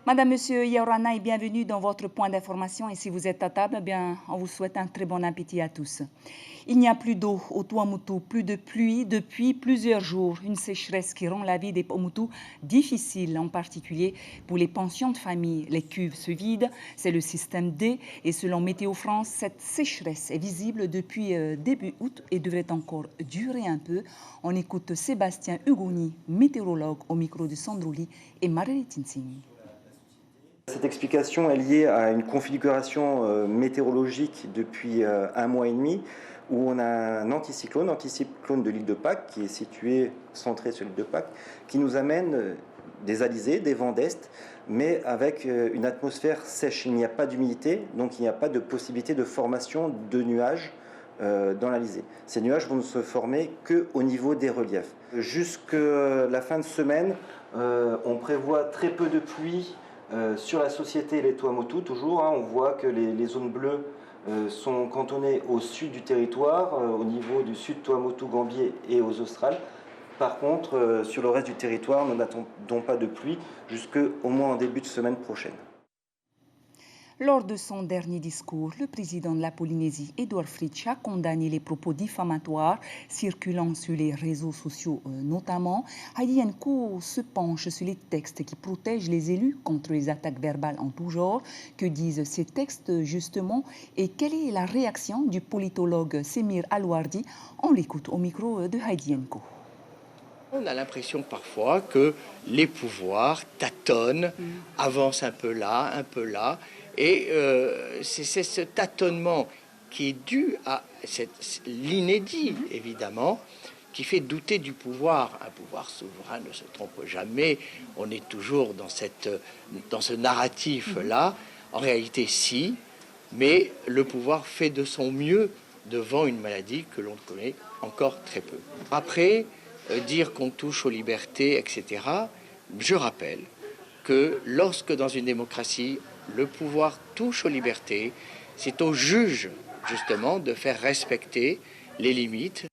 Madame, Monsieur Yaorana et bienvenue dans votre point d'information. Et si vous êtes à table, eh bien, on vous souhaite un très bon appétit à tous. Il n'y a plus d'eau au Tuamotu, plus de pluie depuis plusieurs jours. Une sécheresse qui rend la vie des Pomotu difficile, en particulier pour les pensions de famille. Les cuves se vident, c'est le système D. Et selon Météo France, cette sécheresse est visible depuis début août et devrait encore durer un peu. On écoute Sébastien Hugoni, météorologue, au micro de Sandrouli et Marie Tinsing. Cette explication est liée à une configuration météorologique depuis un mois et demi où on a un anticyclone de l'île de Pâques qui est situé, centré sur l'île de Pâques, qui nous amène des alizés, des vents d'est, mais avec une atmosphère sèche. Il n'y a pas d'humidité, donc il n'y a pas de possibilité de formation de nuages dans l'Alizé. Ces nuages vont ne se former qu'au niveau des reliefs. Jusqu'à la fin de semaine, on prévoit très peu de pluie sur la société et les Tuamotu, toujours, on voit que les zones bleues sont cantonnées au sud du territoire, au niveau du sud Tuamotu, Gambier et aux Australes. Par contre, sur le reste du territoire, nous n'attendons pas de pluie jusqu'au moins en début de semaine prochaine. Lors de son dernier discours, le président de la Polynésie, Edouard Fritsch, a condamné les propos diffamatoires circulant sur les réseaux sociaux notamment. Heidi Henko se penche sur les textes qui protègent les élus contre les attaques verbales en tout genre. Que disent ces textes justement et quelle est la réaction du politologue Semir Alouardi? On l'écoute au micro de Heidi Henko. On a l'impression parfois que les pouvoirs tâtonnent, avancent un peu là, un peu là. Et c'est ce tâtonnement qui est dû à l'inédit, évidemment, qui fait douter du pouvoir. Un pouvoir souverain ne se trompe jamais. On est toujours dans ce narratif-là. En réalité, si, mais le pouvoir fait de son mieux devant une maladie que l'on connaît encore très peu. Après, dire qu'on touche aux libertés, etc., je rappelle que lorsque dans une démocratie, le pouvoir touche aux libertés, c'est au juge, justement, de faire respecter les limites.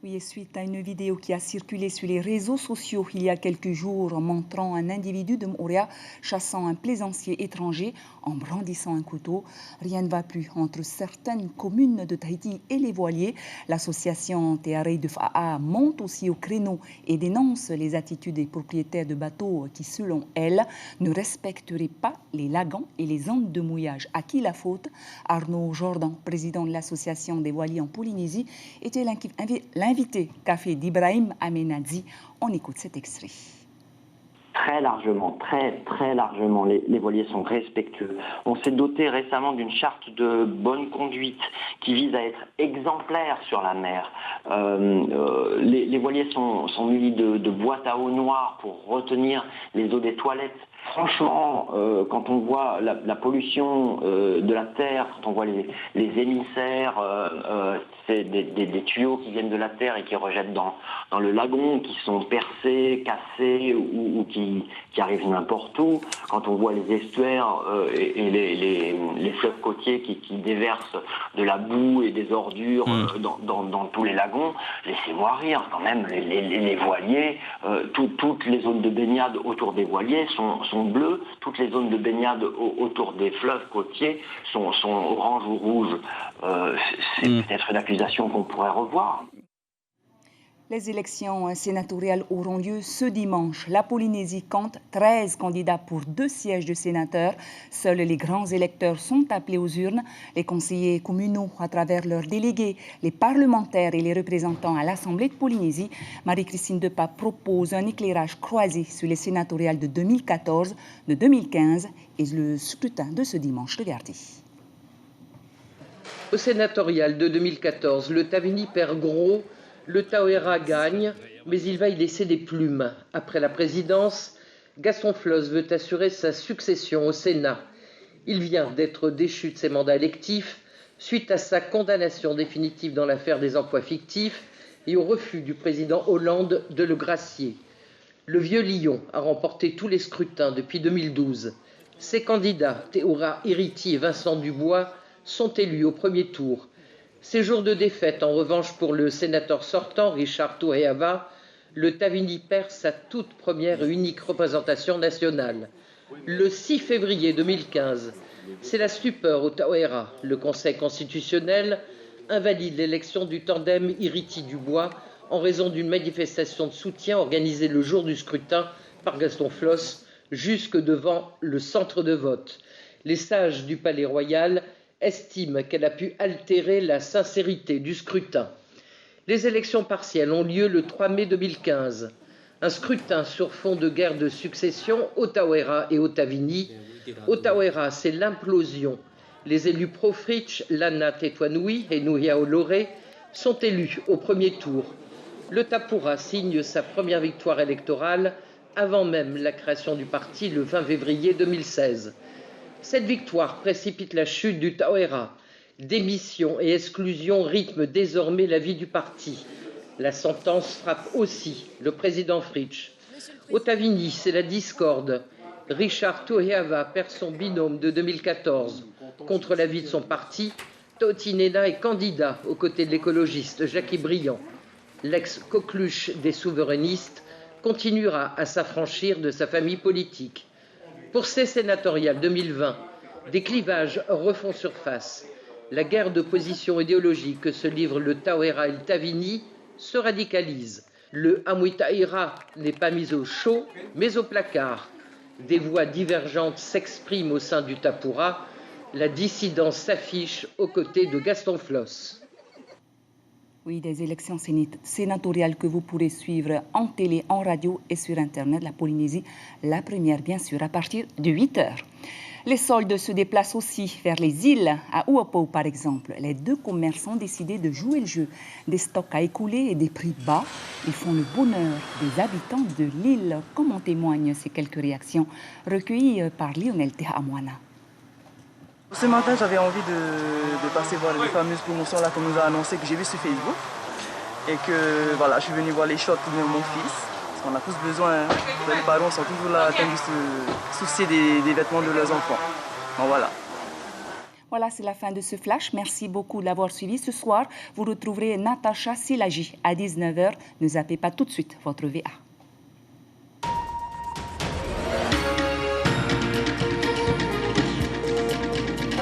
Oui, et suite à une vidéo qui a circulé sur les réseaux sociaux il y a quelques jours montrant un individu de Moorea chassant un plaisancier étranger en brandissant un couteau, rien ne va plus entre certaines communes de Tahiti et les voiliers. L'association Tearei de Fa'a monte aussi au créneau et dénonce les attitudes des propriétaires de bateaux qui, selon elle, ne respecteraient pas les lagans et les zones de mouillage. À qui la faute? Arnaud Jordan, président de l'association des voiliers en Polynésie, était l'invité café d'Ibrahim Amenadzi. On écoute cet extrait. Très largement, très largement, les voiliers sont respectueux. On s'est doté récemment d'une charte de bonne conduite qui vise à être exemplaire sur la mer. Les voiliers sont munis de boîtes à eau noire pour retenir les eaux des toilettes. Franchement, quand on voit la pollution de la terre, quand on voit les émissaires, c'est des tuyaux qui viennent de la terre et qui rejettent dans le lagon, qui sont percés, cassés ou qui arrivent n'importe où. Quand on voit les estuaires et les fleuves côtiers qui déversent de la boue et des ordures dans tous les lagons, laissez-moi rire quand même, les voiliers, toutes les zones de baignade autour des voiliers sont bleues, toutes les zones de baignade autour des fleuves côtiers sont orange ou rouges. C'est peut-être une accusation qu'on pourrait revoir. Les élections sénatoriales auront lieu ce dimanche. La Polynésie compte 13 candidats pour 2 sièges de sénateurs. Seuls les grands électeurs sont appelés aux urnes. Les conseillers communaux, à travers leurs délégués, les parlementaires et les représentants à l'Assemblée de Polynésie. Marie-Christine Depas propose un éclairage croisé sur les sénatoriales de 2014, de 2015 et le scrutin de ce dimanche. Regardez. Au sénatorial de 2014, le Tavini perd gros. Le Tauera gagne, mais il va y laisser des plumes. Après la présidence, Gaston Floss veut assurer sa succession au Sénat. Il vient d'être déchu de ses mandats électifs suite à sa condamnation définitive dans l'affaire des emplois fictifs et au refus du président Hollande de le gracier. Le vieux lion a remporté tous les scrutins depuis 2012. Ses candidats, Théora Iriti et Vincent Dubois, sont élus au premier tour. Ces jours de défaite, en revanche, pour le sénateur sortant, Richard Touhéava, le Tavini perd sa toute première et unique représentation nationale. Le 6 février 2015, c'est la stupeur au Taoera. Le Conseil constitutionnel invalide l'élection du tandem Iriti-Dubois en raison d'une manifestation de soutien organisée le jour du scrutin par Gaston Flosse jusque devant le centre de vote. Les sages du Palais Royal estiment qu'elle a pu altérer la sincérité du scrutin. Les élections partielles ont lieu le 3 mai 2015. Un scrutin sur fond de guerre de succession au Taoera et au Tavini. Au Taoera, c'est l'implosion. Les élus pro-Fritsch, Lana Tetuanui et Nuhia Oloré, sont élus au premier tour. Le Tapura signe sa première victoire électorale avant même la création du parti le 20 février 2016. Cette victoire précipite la chute du Taoera. Démission et exclusion rythment désormais la vie du parti. La sentence frappe aussi le président Fritsch. Au Tavini, c'est la discorde. Richard Toheava perd son binôme de 2014. Contre l'avis de son parti, Totinena est candidat aux côtés de l'écologiste Jackie Briand. L'ex-coqueluche des souverainistes continuera à s'affranchir de sa famille politique. Pour ces sénatoriales 2020, des clivages refont surface. La guerre de position idéologique que se livrent le Taoera et le Tavini se radicalise. Le Amuitaira n'est pas mis au chaud, mais au placard. Des voix divergentes s'expriment au sein du Tapura. La dissidence s'affiche aux côtés de Gaston Flosse. Oui, des élections sénatoriales que vous pourrez suivre en télé, en radio et sur Internet. La Polynésie, la première bien sûr, à partir de 8h. Les soldes se déplacent aussi vers les îles, à Uapo par exemple. Les deux commerçants ont décidé de jouer le jeu. Des stocks à écouler et des prix bas. Ils font le bonheur des habitants de l'île, comme en témoignent ces quelques réactions recueillies par Lionel Tehamwana. Ce matin, j'avais envie de passer voir les fameuses promotions là qu'on nous a annoncées, que j'ai vues sur Facebook. Et que voilà, je suis venu voir les shorts de mon fils. Parce qu'on a tous besoin, les parents sont toujours là en train de se soucier des vêtements de leurs enfants. Bon, voilà. Voilà, c'est la fin de ce flash. Merci beaucoup de l'avoir suivi. Ce soir, vous retrouverez Natacha Silagi à 19h. Ne zappez pas tout de suite votre VA.